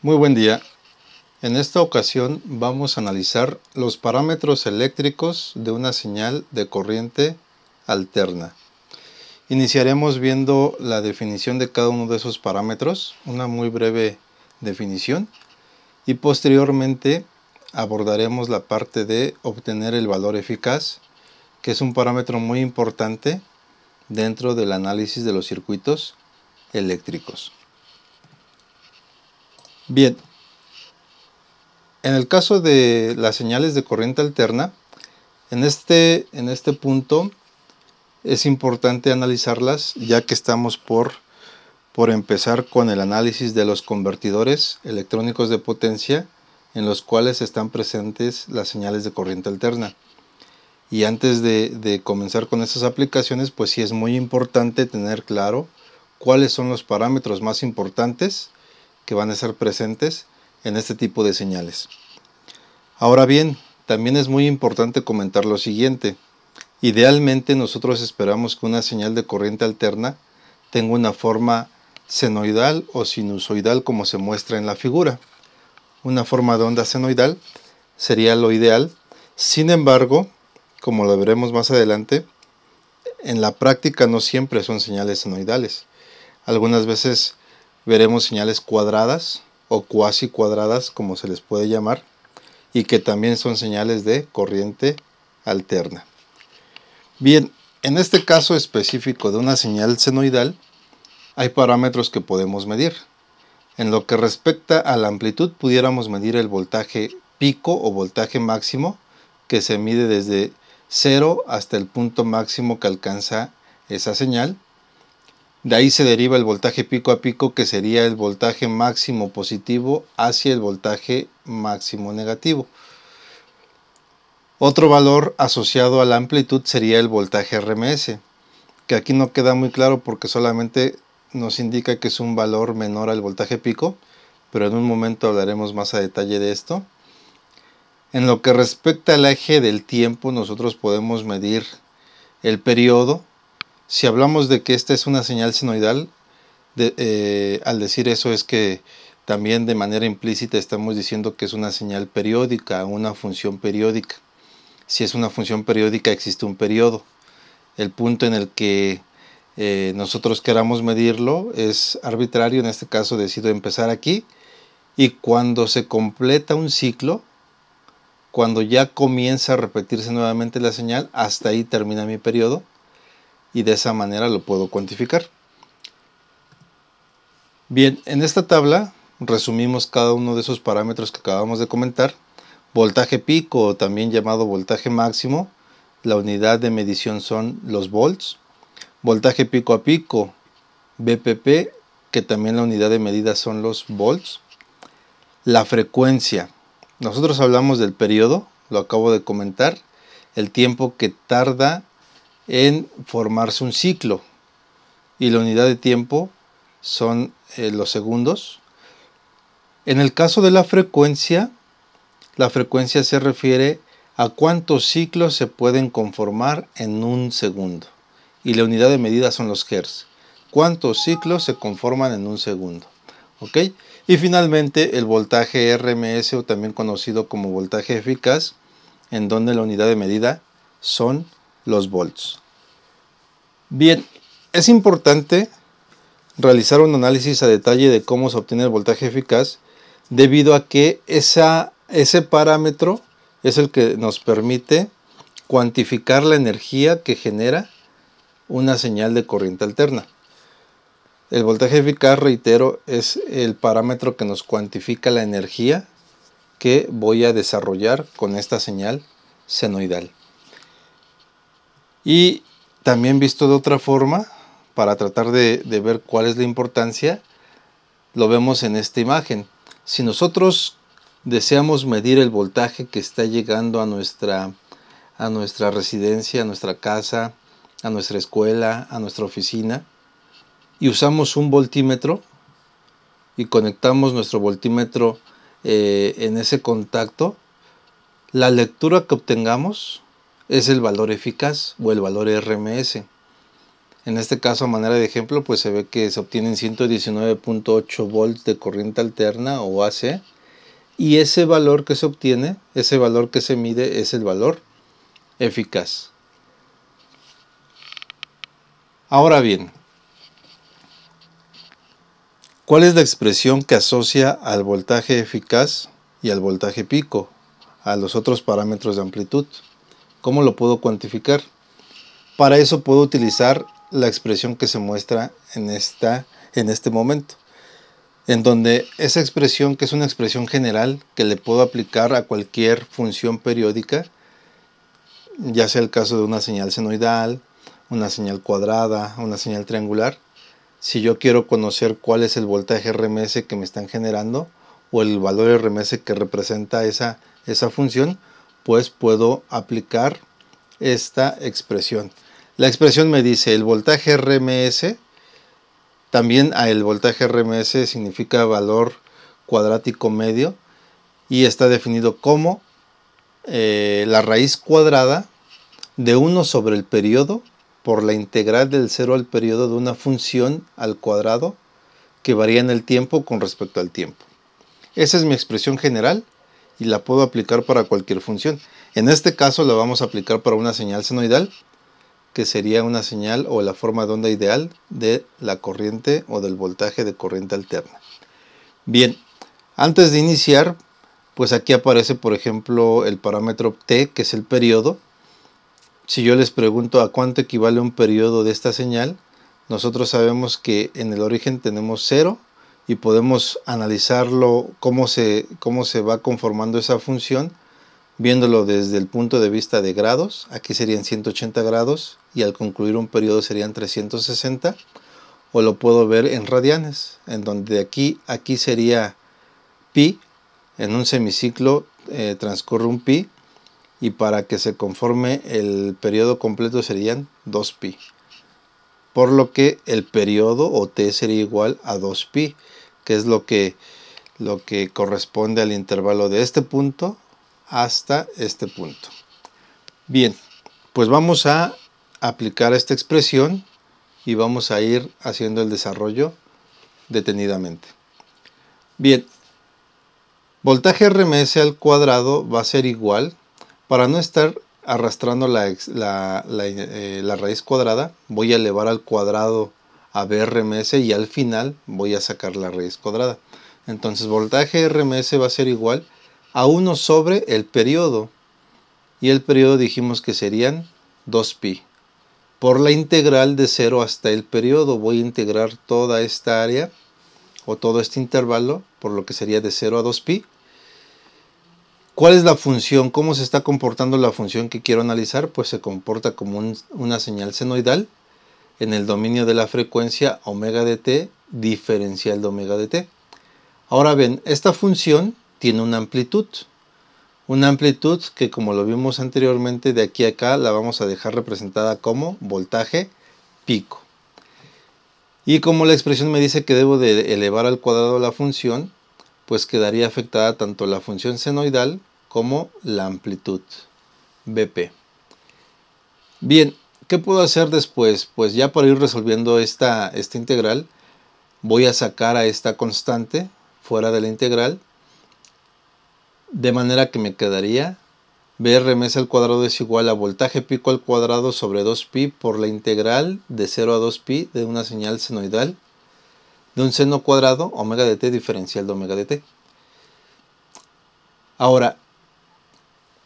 Muy buen día. En esta ocasión vamos a analizar los parámetros eléctricos de una señal de corriente alterna. Iniciaremos viendo la definición de cada uno de esos parámetros, una muy breve definición, y posteriormente abordaremos la parte de obtener el valor eficaz, que es un parámetro muy importante dentro del análisis de los circuitos eléctricos. Bien. En el caso de las señales de corriente alterna, en este punto es importante analizarlas, ya que estamos por empezar con el análisis de los convertidores electrónicos de potencia en los cuales están presentes las señales de corriente alterna. Y antes de comenzar con estas aplicaciones, pues sí es muy importante tener claro cuáles son los parámetros más importantes que van a estar presentes en este tipo de señales. Ahora bien, también es muy importante comentar lo siguiente. Idealmente nosotros esperamos que una señal de corriente alterna tenga una forma senoidal o sinusoidal como se muestra en la figura. Una forma de onda senoidal sería lo ideal. Sin embargo, como lo veremos más adelante, en la práctica no siempre son señales senoidales. Algunas veces veremos señales cuadradas o cuasi cuadradas, como se les puede llamar, y que también son señales de corriente alterna. Bien, en este caso específico de una señal senoidal, hay parámetros que podemos medir. En lo que respecta a la amplitud, pudiéramos medir el voltaje pico o voltaje máximo, que se mide desde 0 hasta el punto máximo que alcanza esa señal. De ahí se deriva el voltaje pico a pico, que sería el voltaje máximo positivo hacia el voltaje máximo negativo. Otro valor asociado a la amplitud sería el voltaje RMS, que aquí no queda muy claro porque solamente nos indica que es un valor menor al voltaje pico, pero en un momento hablaremos más a detalle de esto. En lo que respecta al eje del tiempo, nosotros podemos medir el periodo. Si hablamos de que esta es una señal senoidal, al decir eso es que también de manera implícita estamos diciendo que es una señal periódica, una función periódica. Si es una función periódica, existe un periodo. El punto en el que nosotros queramos medirlo es arbitrario. En este caso decido empezar aquí, y cuando se completa un ciclo, cuando ya comienza a repetirse nuevamente la señal, hasta ahí termina mi periodo, y de esa manera lo puedo cuantificar. Bien, en esta tabla resumimos cada uno de esos parámetros que acabamos de comentar. Voltaje pico, o también llamado voltaje máximo, la unidad de medición son los volts. Voltaje pico a pico, VPP, que también la unidad de medida son los volts. La frecuencia, nosotros hablamos del periodo, lo acabo de comentar, el tiempo que tarda en formarse un ciclo, y la unidad de tiempo son los segundos. En el caso de la frecuencia se refiere a cuántos ciclos se pueden conformar en un segundo, y la unidad de medida son los hertz. ¿Cuántos ciclos se conforman en un segundo? ¿Ok? Y finalmente el voltaje RMS, o también conocido como voltaje eficaz, en donde la unidad de medida son los volts. Bien, es importante realizar un análisis a detalle de cómo se obtiene el voltaje eficaz, debido a que ese parámetro es el que nos permite cuantificar la energía que genera una señal de corriente alterna. El voltaje eficaz, reitero, es el parámetro que nos cuantifica la energía que voy a desarrollar con esta señal senoidal. Y también visto de otra forma, para tratar de ver cuál es la importancia, lo vemos en esta imagen. Si nosotros deseamos medir el voltaje que está llegando a nuestra residencia, a nuestra casa, a nuestra escuela, a nuestra oficina, y usamos un voltímetro y conectamos nuestro voltímetro en ese contacto, la lectura que obtengamos es el valor eficaz o el valor RMS. En este caso, a manera de ejemplo, pues se ve que se obtienen 119.8 volts de corriente alterna o AC, y ese valor que se obtiene, ese valor que se mide, es el valor eficaz. Ahora bien, ¿cuál es la expresión que asocia al voltaje eficaz y al voltaje pico, a los otros parámetros de amplitud? ¿Cómo lo puedo cuantificar? Para eso puedo utilizar la expresión que se muestra en este momento, en donde esa expresión, que es una expresión general que le puedo aplicar a cualquier función periódica, ya sea el caso de una señal senoidal, una señal cuadrada, una señal triangular. Si yo quiero conocer cuál es el voltaje RMS que me están generando o el valor RMS que representa esa función, pues puedo aplicar esta expresión. La expresión me dice el voltaje RMS, también el voltaje RMS significa valor cuadrático medio y está definido como la raíz cuadrada de 1 sobre el periodo por la integral del 0 al periodo de una función al cuadrado que varía en el tiempo con respecto al tiempo. Esa es mi expresión general y la puedo aplicar para cualquier función. En este caso la vamos a aplicar para una señal senoidal, que sería una señal o la forma de onda ideal de la corriente o del voltaje de corriente alterna. Bien, antes de iniciar, pues aquí aparece por ejemplo el parámetro T, que es el periodo. Si yo les pregunto a cuánto equivale un periodo de esta señal, nosotros sabemos que en el origen tenemos 0 y podemos analizarlo cómo se va conformando esa función viéndolo desde el punto de vista de grados. Aquí serían 180 grados y al concluir un periodo serían 360, o lo puedo ver en radianes, en donde aquí sería pi. En un semiciclo transcurre un pi, y para que se conforme el periodo completo serían 2pi, por lo que el periodo o t sería igual a 2pi, que es lo que corresponde al intervalo de este punto hasta este punto. Bien, pues vamos a aplicar esta expresión y vamos a ir haciendo el desarrollo detenidamente. Bien, voltaje RMS al cuadrado va a ser igual, para no estar arrastrando la raíz cuadrada, voy a elevar al cuadrado a BRMS y al final voy a sacar la raíz cuadrada. Entonces voltaje RMS va a ser igual a 1 sobre el periodo, y el periodo dijimos que serían 2pi, por la integral de 0 hasta el periodo. Voy a integrar toda esta área o todo este intervalo, por lo que sería de 0 a 2pi. ¿Cuál es la función? ¿Cómo se está comportando la función que quiero analizar? Pues se comporta como una señal senoidal en el dominio de la frecuencia omega de t diferencial de omega de t. Ahora bien, esta función tiene una amplitud que, como lo vimos anteriormente, de aquí a acá la vamos a dejar representada como voltaje pico. Y como la expresión me dice que debo de elevar al cuadrado la función, pues quedaría afectada tanto la función senoidal como la amplitud BP. Bien, ¿qué puedo hacer después? Pues ya para ir resolviendo esta integral, voy a sacar a esta constante fuera de la integral, de manera que me quedaría BRMS al cuadrado es igual a voltaje pico al cuadrado sobre 2pi por la integral de 0 a 2pi de una señal senoidal de un seno cuadrado omega de t diferencial de omega de t. Ahora,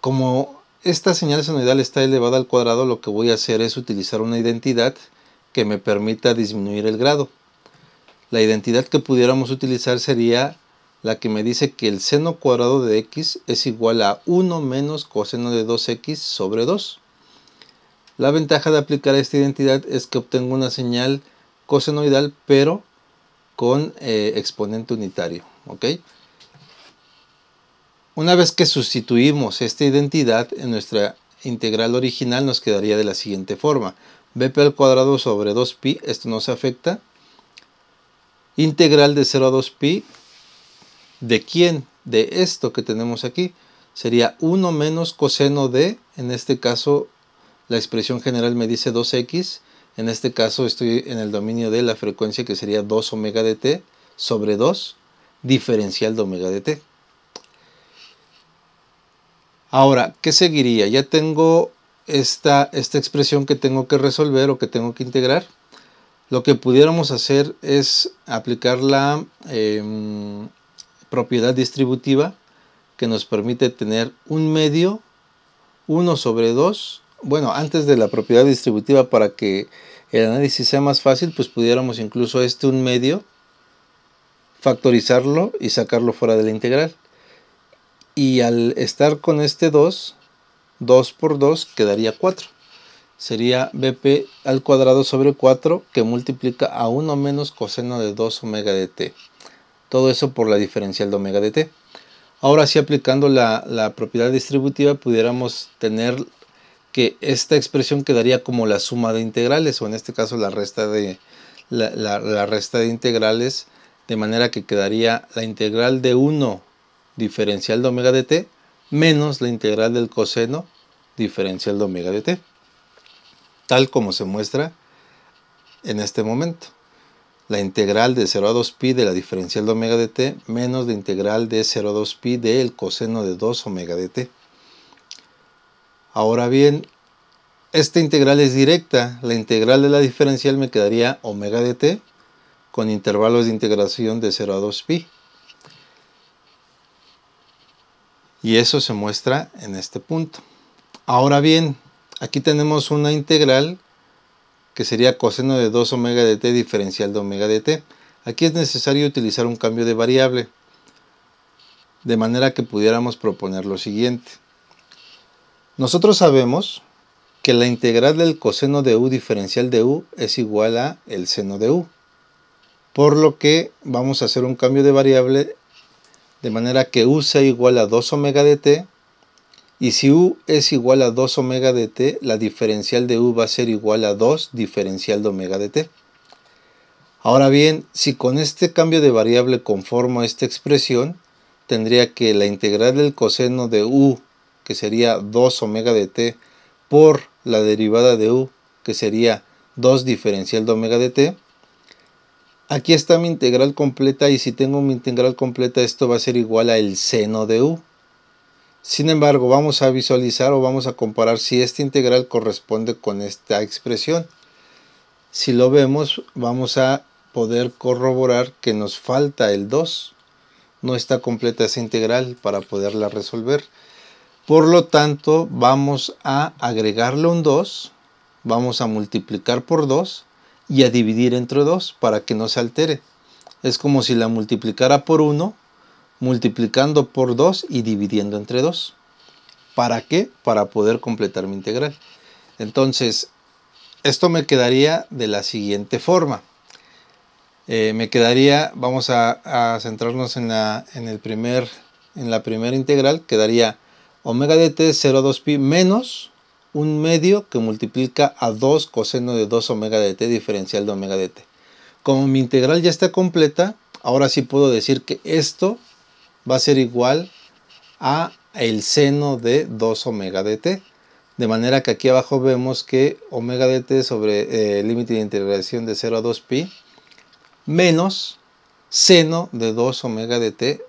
como esta señal senoidal está elevada al cuadrado, lo que voy a hacer es utilizar una identidad que me permita disminuir el grado. La identidad que pudiéramos utilizar sería la que me dice que el seno cuadrado de x es igual a 1 menos coseno de 2x sobre 2. La ventaja de aplicar esta identidad es que obtengo una señal cosenoidal, pero con exponente unitario. ¿Ok? Una vez que sustituimos esta identidad en nuestra integral original, nos quedaría de la siguiente forma: BP al cuadrado sobre 2pi, esto no se afecta. Integral de 0 a 2pi, ¿de quién? De esto que tenemos aquí. Sería 1 menos coseno de, en este caso la expresión general me dice 2x, En este caso estoy en el dominio de la frecuencia, que sería 2 omega de t sobre 2 diferencial de omega de t. Ahora, ¿qué seguiría? Ya tengo esta expresión que tengo que resolver o que tengo que integrar. Lo que pudiéramos hacer es aplicar la propiedad distributiva, que nos permite tener un medio 1 sobre 2. Bueno, antes de la propiedad distributiva, para que el análisis sea más fácil, pues pudiéramos incluso un medio factorizarlo y sacarlo fuera de la integral. Y al estar con este 2 por 2 quedaría 4. Sería BP al cuadrado sobre 4, que multiplica a 1 menos coseno de 2 omega de t. Todo eso por la diferencial de omega de t. Ahora sí, aplicando la propiedad distributiva, pudiéramos tener que esta expresión quedaría como la suma de integrales, o en este caso la resta de integrales, de manera que quedaría la integral de 1 diferencial de omega de t menos la integral del coseno diferencial de omega de t, tal como se muestra en este momento. La integral de 0 a 2pi de la diferencial de omega de t menos la integral de 0 a 2pi del coseno de 2 omega de t. Ahora bien, esta integral es directa. La integral de la diferencial me quedaría omega de t con intervalos de integración de 0 a 2pi. Y eso se muestra en este punto. Ahora bien, aquí tenemos una integral que sería coseno de 2 omega de t diferencial de omega de t. Aquí es necesario utilizar un cambio de variable, de manera que pudiéramos proponer lo siguiente. Nosotros sabemos que la integral del coseno de u diferencial de u es igual a el seno de u, por lo que vamos a hacer un cambio de variable de manera que u sea igual a 2 omega de t, y si u es igual a 2 omega de t, la diferencial de u va a ser igual a 2 diferencial de omega de t. Ahora bien, si con este cambio de variable conformo esta expresión, tendría que la integral del coseno de u, que sería 2 omega de t, por la derivada de u, que sería 2 diferencial de omega de t. Aquí está mi integral completa, y si tengo mi integral completa, esto va a ser igual a el seno de u. Sin embargo, vamos a visualizar o vamos a comparar si esta integral corresponde con esta expresión. Si lo vemos, vamos a poder corroborar que nos falta el 2. No está completa esa integral para poderla resolver. Por lo tanto, vamos a agregarle un 2, vamos a multiplicar por 2 y a dividir entre 2 para que no se altere. Es como si la multiplicara por 1, multiplicando por 2 y dividiendo entre 2. ¿Para qué? Para poder completar mi integral. Entonces, esto me quedaría de la siguiente forma. Me quedaría, vamos a centrarnos en la primera integral, quedaría omega de t 0 a 2pi menos un medio que multiplica a 2 coseno de 2 omega de t diferencial de omega de t. Como mi integral ya está completa, ahora sí puedo decir que esto va a ser igual a el seno de 2 omega de t. De manera que aquí abajo vemos que omega de t sobre el límite de integración de 0 a 2pi menos seno de 2 omega de t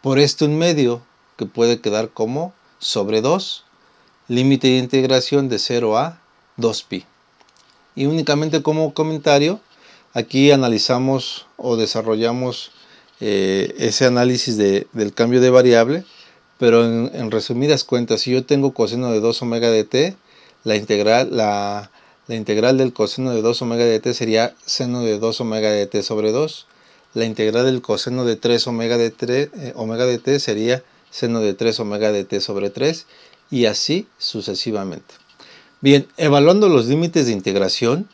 por un medio, que puede quedar como sobre 2, límite de integración de 0 a 2pi. Y únicamente como comentario, aquí analizamos o desarrollamos ese análisis del cambio de variable, pero en resumidas cuentas, si yo tengo coseno de 2 omega de t, la integral del coseno de 2 omega de t sería seno de 2 omega de t sobre 2. La integral del coseno de 3 omega de t sería seno de 3 omega de t sobre 3, y así sucesivamente. Bien, evaluando los límites de integración,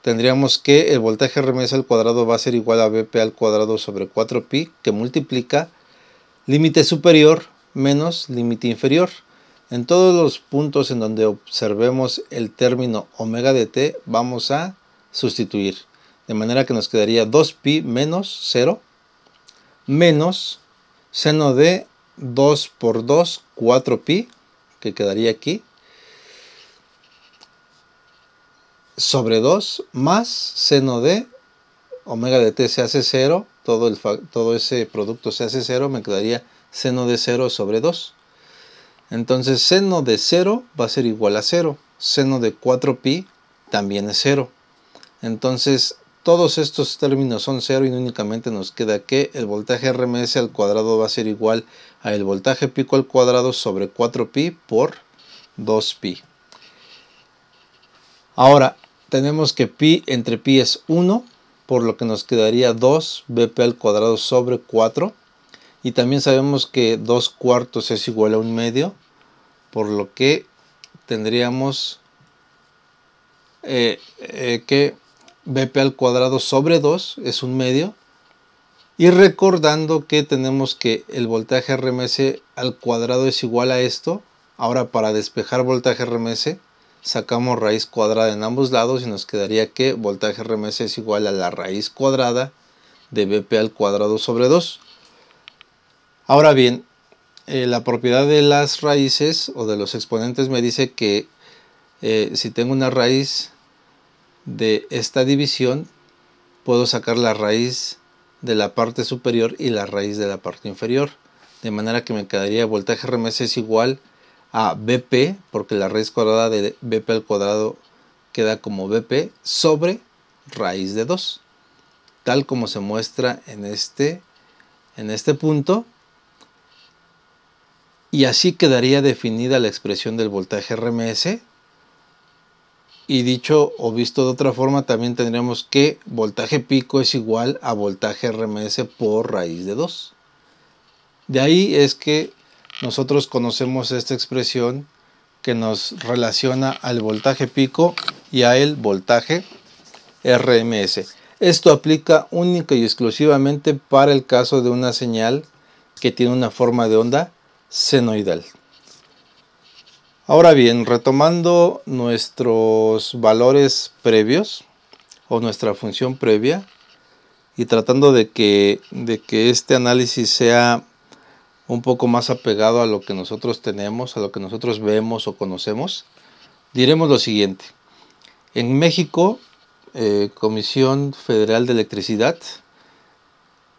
tendríamos que el voltaje remesa al cuadrado va a ser igual a BP al cuadrado sobre 4pi, que multiplica límite superior menos límite inferior. En todos los puntos en donde observemos el término omega de t, vamos a sustituir. De manera que nos quedaría 2pi menos 0 menos seno de 2 por 2, 4pi, que quedaría aquí, sobre 2 más seno de omega de t se hace 0, todo ese producto se hace 0, me quedaría seno de 0 sobre 2. Entonces seno de 0 va a ser igual a 0, seno de 4pi también es 0. Entonces todos estos términos son 0 y únicamente nos queda que el voltaje RMS al cuadrado va a ser igual a el voltaje pico al cuadrado sobre 4pi por 2pi. Ahora tenemos que pi entre pi es 1, por lo que nos quedaría 2 bp al cuadrado sobre 4. Y también sabemos que 2 cuartos es igual a 1 medio, por lo que tendríamos que bp al cuadrado sobre 2 es 1 medio. Y recordando que tenemos que el voltaje RMS al cuadrado es igual a esto, ahora para despejar voltaje RMS sacamos raíz cuadrada en ambos lados y nos quedaría que voltaje RMS es igual a la raíz cuadrada de bp al cuadrado sobre 2. Ahora bien, la propiedad de las raíces o de los exponentes me dice que si tengo una raíz de esta división, puedo sacar la raíz de la parte superior y la raíz de la parte inferior. De manera que me quedaría voltaje RMS es igual a Bp, porque la raíz cuadrada de Bp al cuadrado queda como Bp sobre raíz de 2. Tal como se muestra en este punto. Y así quedaría definida la expresión del voltaje RMS. Y dicho o visto de otra forma, también tendríamos que voltaje pico es igual a voltaje RMS por raíz de 2. De ahí es que nosotros conocemos esta expresión que nos relaciona al voltaje pico y a el voltaje RMS. Esto aplica única y exclusivamente para el caso de una señal que tiene una forma de onda senoidal. Ahora bien, retomando nuestros valores previos o nuestra función previa y tratando de que este análisis sea un poco más apegado a lo que nosotros tenemos, a lo que nosotros vemos o conocemos, diremos lo siguiente. En México, Comisión Federal de Electricidad,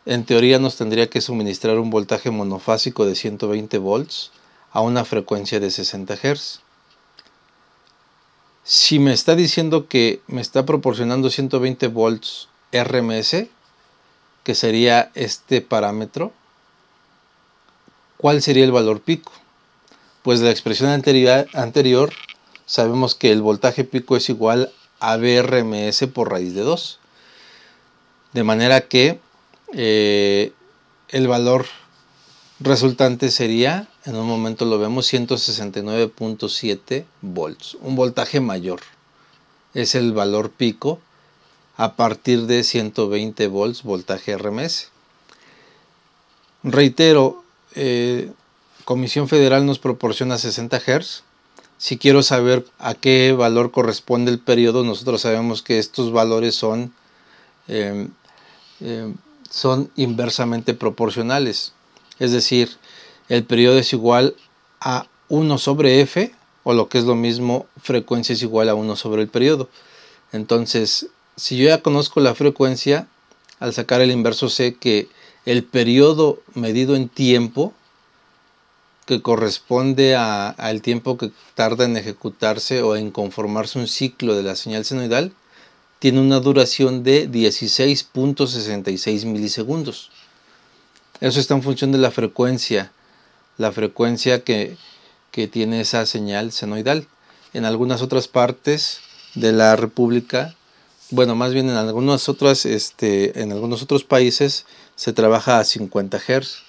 en teoría nos tendría que suministrar un voltaje monofásico de 120 volts a una frecuencia de 60 Hz. Si me está diciendo que me está proporcionando 120 volts RMS, que sería este parámetro, ¿cuál sería el valor pico? Pues de la expresión anterior sabemos que el voltaje pico es igual a Vrms por raíz de 2. De manera que el valor resultante sería, en un momento lo vemos, 169.7 volts. Un voltaje mayor es el valor pico a partir de 120 volts voltaje RMS. Reitero, Comisión Federal nos proporciona 60 Hz. Si quiero saber a qué valor corresponde el periodo, nosotros sabemos que estos valores son inversamente proporcionales. Es decir, el periodo es igual a 1 sobre f, o lo que es lo mismo, frecuencia es igual a 1 sobre el periodo. Entonces, si yo ya conozco la frecuencia, al sacar el inverso sé que el periodo medido en tiempo, que corresponde al tiempo que tarda en ejecutarse o en conformarse un ciclo de la señal senoidal, tiene una duración de 16.66 milisegundos. Eso está en función de la frecuencia que tiene esa señal senoidal. En algunas otras partes de la República, bueno, más bien en algunos otros países se trabaja a 50 Hz.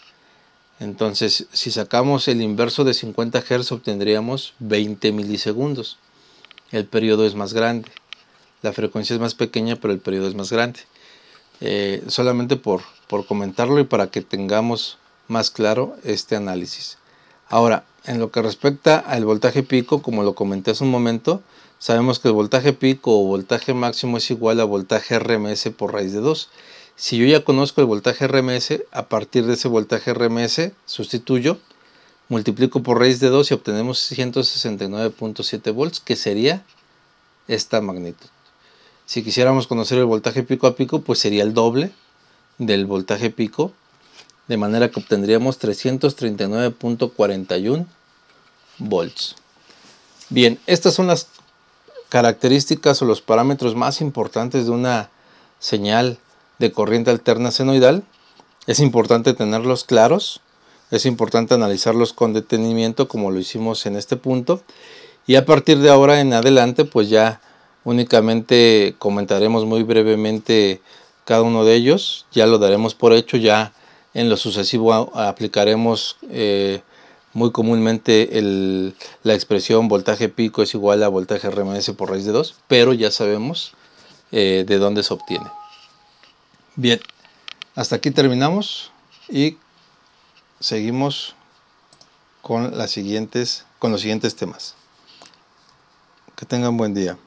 Entonces, si sacamos el inverso de 50 Hz, obtendríamos 20 milisegundos. El periodo es más grande. La frecuencia es más pequeña, pero el periodo es más grande. Solamente por comentarlo y para que tengamos más claro este análisis. Ahora, en lo que respecta al voltaje pico, como lo comenté hace un momento, sabemos que el voltaje pico o voltaje máximo es igual a voltaje RMS por raíz de 2. Si yo ya conozco el voltaje RMS, a partir de ese voltaje RMS sustituyo, multiplico por raíz de 2 y obtenemos 169.7 volts, que sería esta magnitud. Si quisiéramos conocer el voltaje pico a pico, pues sería el doble del voltaje pico, de manera que obtendríamos 339.41 volts. Bien, estas son las características o los parámetros más importantes de una señal de corriente alterna senoidal. Es importante tenerlos claros, es importante analizarlos con detenimiento como lo hicimos en este punto, y a partir de ahora en adelante pues ya únicamente comentaremos muy brevemente cada uno de ellos, ya lo daremos por hecho, ya en lo sucesivo aplicaremos muy comúnmente la expresión voltaje pico es igual a voltaje RMS por raíz de 2, pero ya sabemos de dónde se obtiene. Bien, hasta aquí terminamos y seguimos con los siguientes temas. Que tengan buen día.